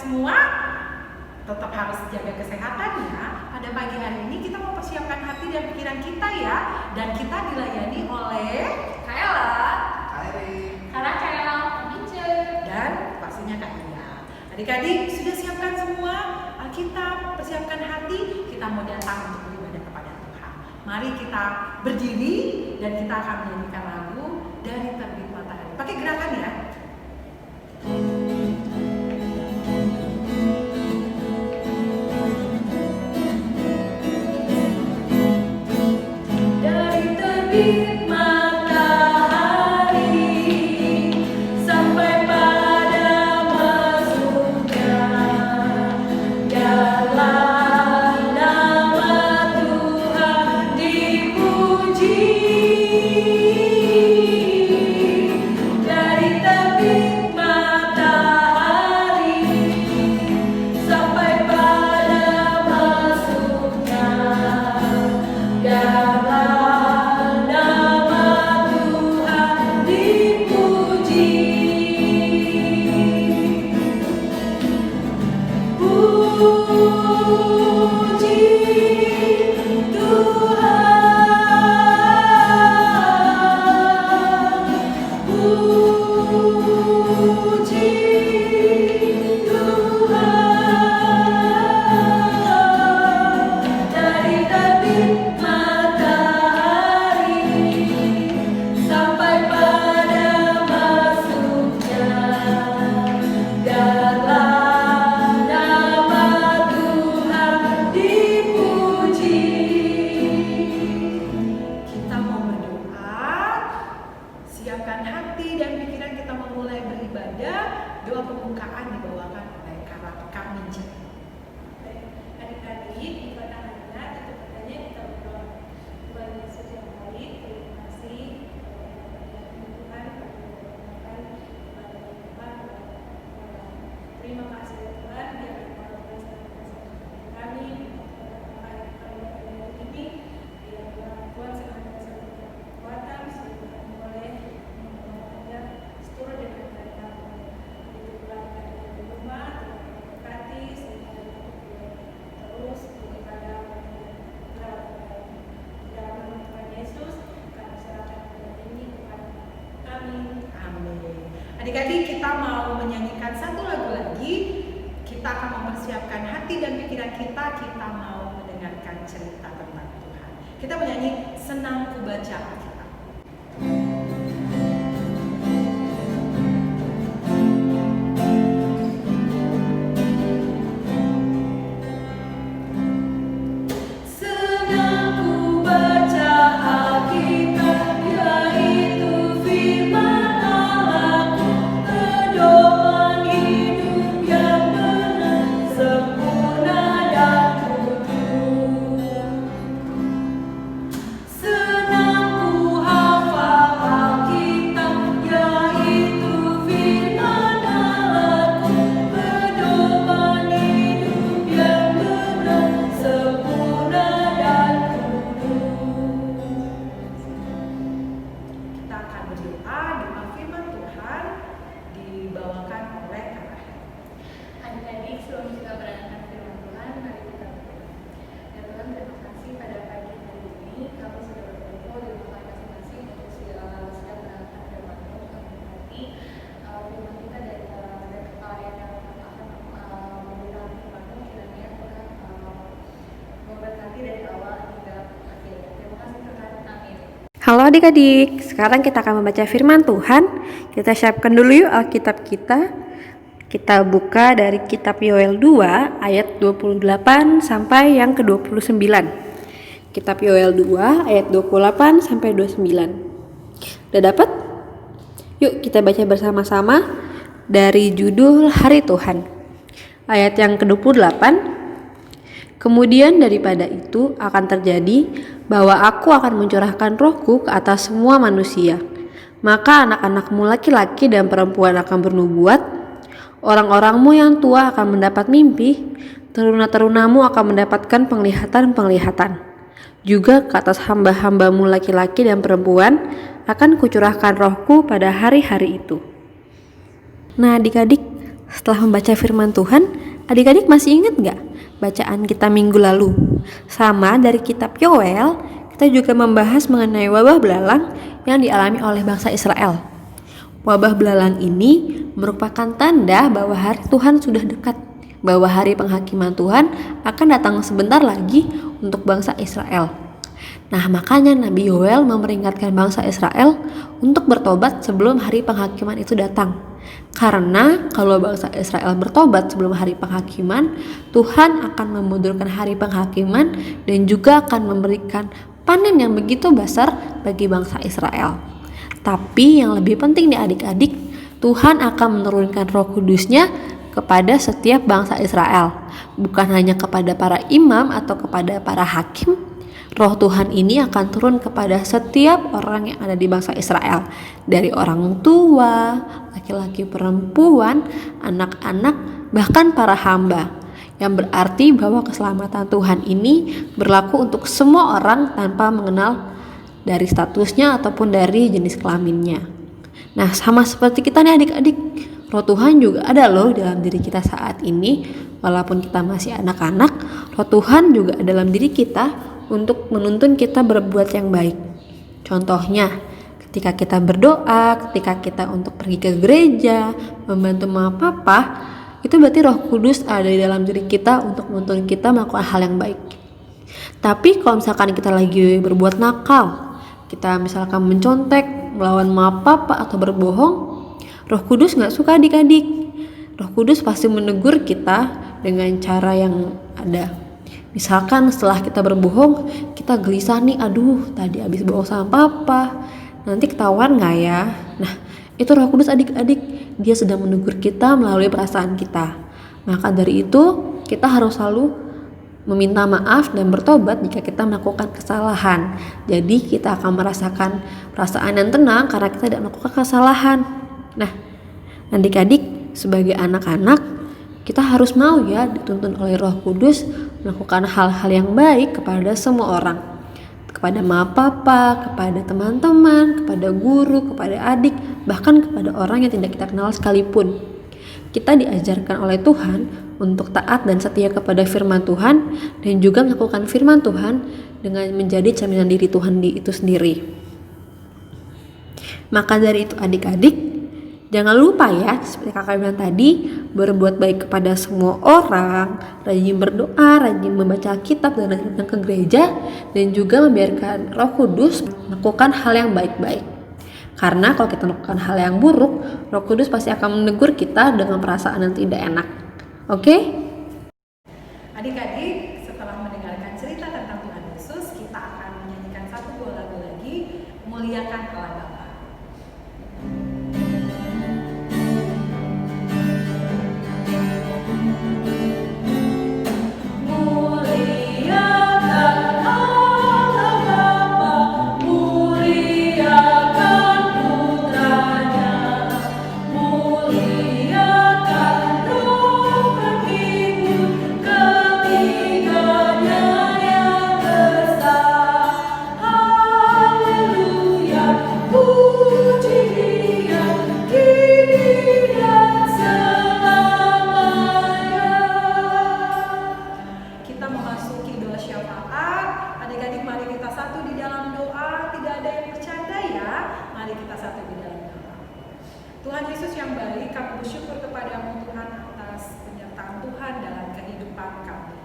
semua tetap harus jaga kesehatan ya. Pada pagi hari ini kita mau persiapkan hati dan pikiran kita ya. Dan kita dilayani oleh Kaela, Kairi, Kaela, Mince, dan pastinya Kak Ina. Adik-adik sudah siapkan semua Alkitab, persiapkan hati, kita mau datang untuk beribadah kepada Tuhan. Mari kita berdiri dan kita akan menyanyikan lagu Dari Terbit Matahari. Pakai gerakan ya. Dari terbit doa pembukaan dibawakan oleh Kak Mince. Adik-adik, ibadah hanya tutup matanya kita berdoa. Tuhan Yesus yang baik, terima kasih Tuhan, terima kasih Tuhan yang melakukan kami ini yang Tuhan senantiasa kekuatan sehingga boleh seturut dengan Adik-adik, kita mau menyanyikan satu lagu lagi. Kita akan mempersiapkan hati dan pikiran kita. Kita mau mendengarkan cerita tentang Tuhan. Kita menyanyi Senang Ku Baca Alkitab. Halo adik-adik, sekarang kita akan membaca firman Tuhan. Kita siapkan dulu yuk Alkitab kita. Kita buka dari kitab Yoel 2 ayat 28 sampai yang ke-29. Kitab Yoel 2 ayat 28 sampai 29. Udah dapat? Yuk kita baca bersama-sama dari judul Hari Tuhan. Ayat yang ke-28. Kemudian daripada itu akan terjadi bahwa aku akan mencurahkan rohku ke atas semua manusia. Maka anak-anakmu laki-laki dan perempuan akan bernubuat, orang-orangmu yang tua akan mendapat mimpi, teruna-terunamu akan mendapatkan penglihatan-penglihatan. Juga ke atas hamba-hambamu laki-laki dan perempuan akan kucurahkan rohku pada hari-hari itu. Nah adik-adik, Setelah membaca firman Tuhan, adik-adik masih ingat gak bacaan kita minggu lalu? Sama dari kitab Yoel, kita juga membahas mengenai wabah belalang yang dialami oleh bangsa Israel. Wabah belalang ini merupakan tanda bahwa hari Tuhan sudah dekat, bahwa hari penghakiman Tuhan akan datang sebentar lagi untuk bangsa Israel. Nah, makanya Nabi Yoel memperingatkan bangsa Israel untuk bertobat sebelum hari penghakiman itu datang. Karena kalau bangsa Israel bertobat sebelum hari penghakiman, Tuhan akan memundurkan hari penghakiman dan juga akan memberikan panen yang begitu besar bagi bangsa Israel. Tapi yang lebih penting nih adik-adik, Tuhan akan menurunkan Roh Kudus-Nya kepada setiap bangsa Israel, bukan hanya kepada para imam atau kepada para hakim. Roh Tuhan ini akan turun kepada setiap orang yang ada di bangsa Israel, dari orang tua, laki-laki, perempuan, anak-anak, bahkan para hamba. Yang berarti bahwa keselamatan Tuhan ini berlaku untuk semua orang tanpa mengenal dari statusnya ataupun dari jenis kelaminnya. Nah, sama seperti kita nih adik-adik, Roh Tuhan juga ada loh dalam diri kita saat ini. Walaupun kita masih anak-anak, Roh Tuhan juga ada dalam diri kita untuk menuntun kita berbuat yang baik. Contohnya, ketika kita berdoa, ketika kita untuk pergi ke gereja, membantu mama papa, itu berarti Roh Kudus ada di dalam diri kita untuk menuntun kita melakukan hal yang baik. Tapi kalau misalkan kita lagi berbuat nakal, kita misalkan mencontek, melawan mama papa atau berbohong, Roh Kudus gak suka adik-adik. Roh Kudus pasti menegur kita dengan cara yang ada. Misalkan setelah kita berbohong, kita gelisah nih, aduh tadi habis bohong sama papa, nanti ketahuan gak ya? Nah, itu Roh Kudus adik-adik, dia sedang menegur kita melalui perasaan kita. Maka dari itu, kita harus selalu meminta maaf dan bertobat jika kita melakukan kesalahan. Jadi kita akan merasakan perasaan yang tenang karena kita tidak melakukan kesalahan. Nah, adik-adik sebagai anak-anak, kita harus mau ya dituntun oleh Roh Kudus melakukan hal-hal yang baik kepada semua orang. Kepada mama papa, kepada teman-teman, kepada guru, kepada adik, bahkan kepada orang yang tidak kita kenal sekalipun. Kita diajarkan oleh Tuhan untuk taat dan setia kepada firman Tuhan dan juga melakukan firman Tuhan dengan menjadi cerminan diri Tuhan itu sendiri. Maka dari itu adik-adik, jangan lupa ya, seperti kakak bilang tadi, berbuat baik kepada semua orang, rajin berdoa, rajin membaca kitab dan datang ke gereja, dan juga membiarkan Roh Kudus melakukan hal yang baik-baik. Karena kalau kita melakukan hal yang buruk, Roh Kudus pasti akan menegur kita dengan perasaan yang tidak enak. Oke? Adik-adik, setelah mendengarkan cerita tentang Tuhan Yesus, kita akan menyanyikan satu buah lagu lagi, Muliakan Allah Bapa. Tuhan Yesus yang baik, kami bersyukur kepadamu Tuhan atas penyertaan Tuhan dalam kehidupan kami.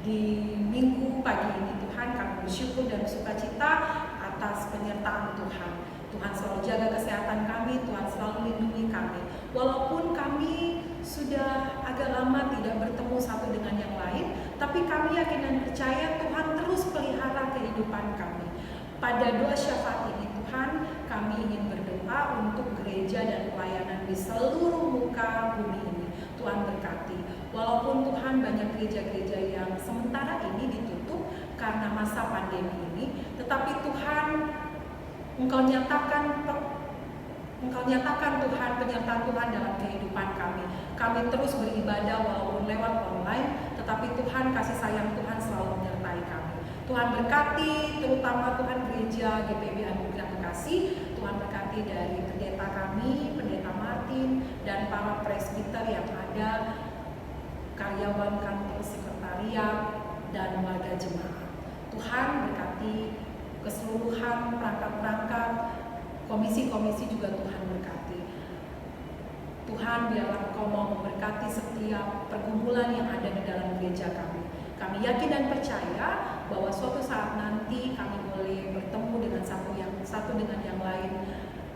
Di minggu pagi ini Tuhan, kami bersyukur dan bersukacita atas penyertaan Tuhan. Tuhan selalu jaga kesehatan kami, Tuhan selalu lindungi kami. Walaupun kami sudah agak lama tidak bertemu satu dengan yang lain, tapi kami yakin dan percaya Tuhan terus pelihara kehidupan kami. Pada doa syafaat ini Tuhan, kami ingin berdoa untuk gereja dan pelayanan di seluruh muka bumi ini. Tuhan berkati. Walaupun Tuhan banyak gereja-gereja yang sementara ini ditutup karena masa pandemi ini, tetapi Tuhan, Engkau nyatakan Tuhan, penyertaan Tuhan dalam kehidupan kami. Kami terus beribadah walaupun lewat online, tetapi Tuhan, kasih sayang Tuhan selalu menyertai kami. Tuhan berkati, terutama Tuhan gereja GPB Anugerah Bekasi. Tuhan Tuhan berkati dari pendeta kami, pendeta Martin, dan para presbiter yang ada, karyawan kantor sekretariat, dan warga jemaat. Tuhan berkati keseluruhan perangkat-perangkat, komisi-komisi juga Tuhan berkati. Tuhan, biarlah Engkau mau memberkati setiap pergumulan yang ada di dalam gereja kami. Kami yakin dan percaya bahwa suatu saat nanti kami boleh bertemu dengan satu dengan yang lain,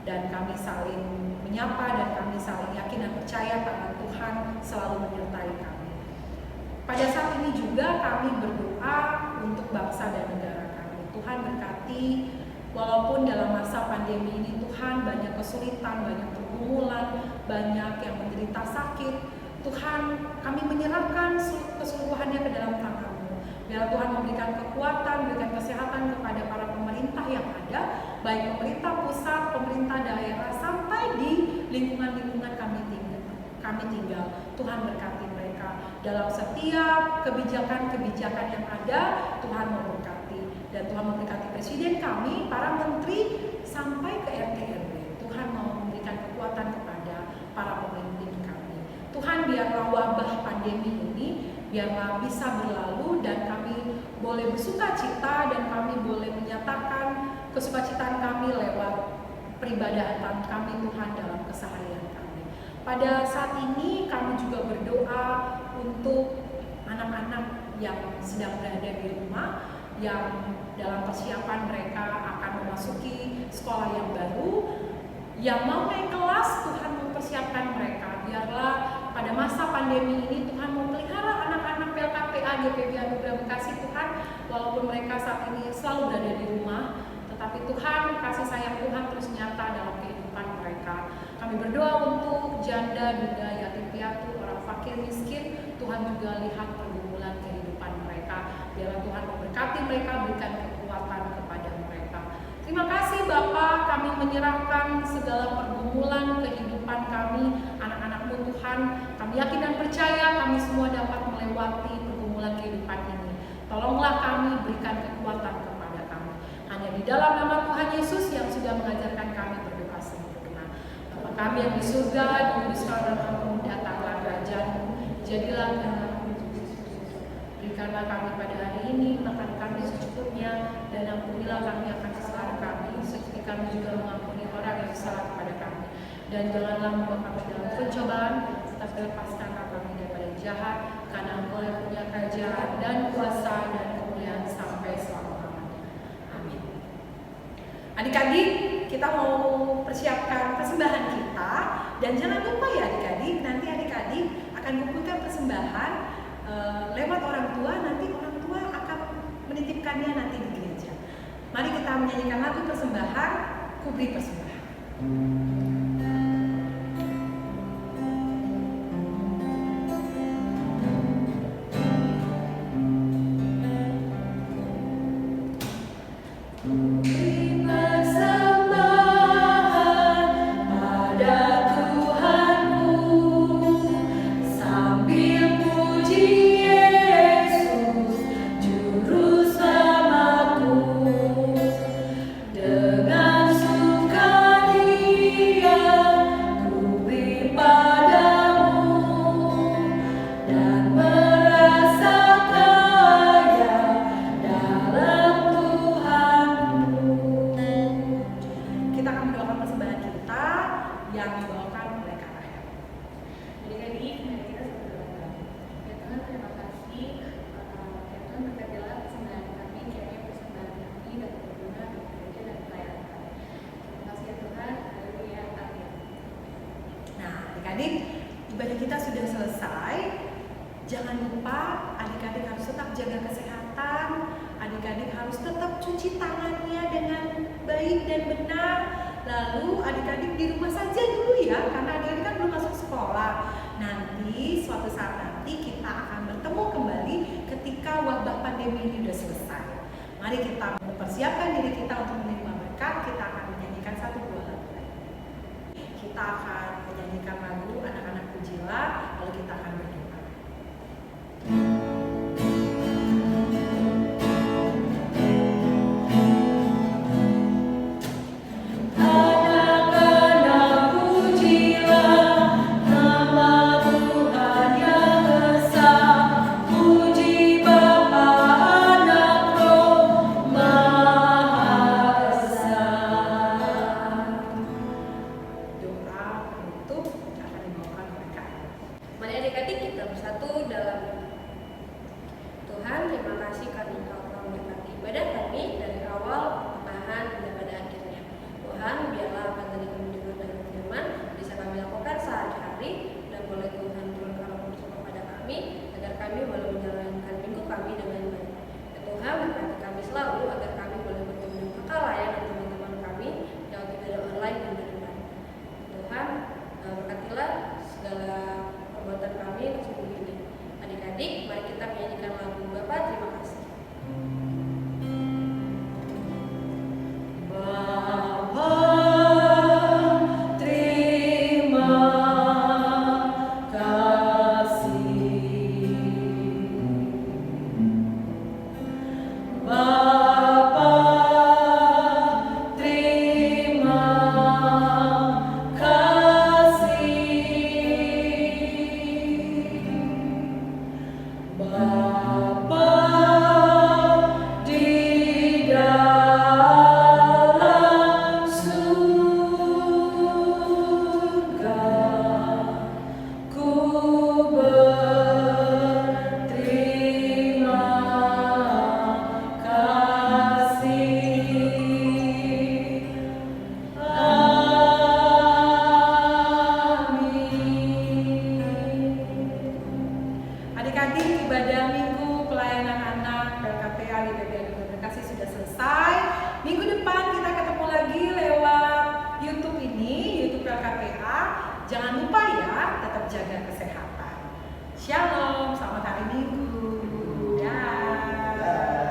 dan kami saling menyapa dan kami saling yakin dan percaya bahwa Tuhan selalu menyertai kami. Pada saat ini juga kami berdoa untuk bangsa dan negara kami. Tuhan berkati, walaupun dalam masa pandemi ini Tuhan banyak kesulitan, banyak pergumulan, banyak yang menderita sakit, Tuhan, kami menyerahkan keseluruhannya ke dalam tangan-Mu. Biar Tuhan memberikan kekuatan, memberikan kesehatan kepada para pemerintah yang ada, baik pemerintah pusat, pemerintah daerah, sampai di lingkungan-lingkungan kami tinggal. Tuhan berkati mereka dalam setiap kebijakan-kebijakan yang ada. Tuhan memberkati, dan Tuhan memberkati presiden kami, para menteri, sampai ke RT RW. Tuhan mau memberikan kekuatan kepada para pemimpin kami. Tuhan, biarlah wabah pandemi ini biarlah bisa berlalu, dan kami boleh bersuka cita, dan kami boleh menyatakan kesukacitaan kami lewat peribadatan kami Tuhan dalam keseharian kami. Pada saat ini kami juga berdoa untuk anak-anak yang sedang berada di rumah, yang dalam persiapan mereka akan memasuki sekolah yang baru, yang mau naik kelas. Tuhan mempersiapkan mereka. Biarlah pada masa pandemi ini Tuhan memelihara anak-anak PLKPA GPB Anugerah Bekasi, Tuhan, walaupun mereka saat ini selalu berada di rumah, tetapi Tuhan, kasih sayang Tuhan terus nyata dalam kehidupan mereka. Kami berdoa untuk janda, duda, yatim piatu, orang fakir miskin. Tuhan juga lihat pergumulan kehidupan mereka. Biarlah Tuhan memberkati mereka, berikan kekuatan kepada mereka. Terima kasih Bapa, kami menyerahkan segala pergumulan kehidupan kami, anak-anak-Mu Tuhan. Kami yakin dan percaya kami semua dapat melewati pergumulan kehidupan ini. Tolonglah kami, berikan kekuatan kepada kami. Hanya di dalam nama Tuhan Yesus yang sudah mengajarkan kami berdoa sempurna. Bapa kami yang di surga, dikuduskanlah namamu, datanglah kerajaan-Mu, jadilah kehendak-Mu. Berikanlah kami pada hari ini makan kami secukupnya, dan ampunilah kami akan kesalahan kami, seperti kami juga mengampuni orang yang salah kepada kami. Dan janganlah membawa kami dalam pencobaan, tetapi lepaskanlah kami daripada jahat, karena Engkau yang punya kerajaan dan kuasa dan kemuliaan sampai selama-lamanya. Amin. Adik-adik, kita mau persiapkan persembahan kita, dan jangan lupa ya adik-adik, nanti adik-adik akan kumpulkan persembahan lewat orang tua. Nanti orang tua akan menitipkannya nanti di gereja. Mari kita menyanyikan lagu persembahan, Ku Beri Persembahan. Adik-adik, ibadah kita sudah selesai. Jangan lupa adik-adik harus tetap jaga kesehatan. Adik-adik harus tetap cuci tangannya dengan baik dan benar. Lalu adik-adik di rumah saja dulu ya, karena adik-adik kan belum masuk sekolah. Nanti suatu saat nanti kita akan bertemu kembali ketika wabah pandemi ini sudah selesai. Mari kita mempersiapkan diri kita untuk menerima berkat. Kita akan menyanyikan satu buah lagu. Kita akan menyanyikan lagu Anak-anak Pujilah, lalu kita akan berdoa. Anak untuk LKPA. Jangan lupa ya, tetap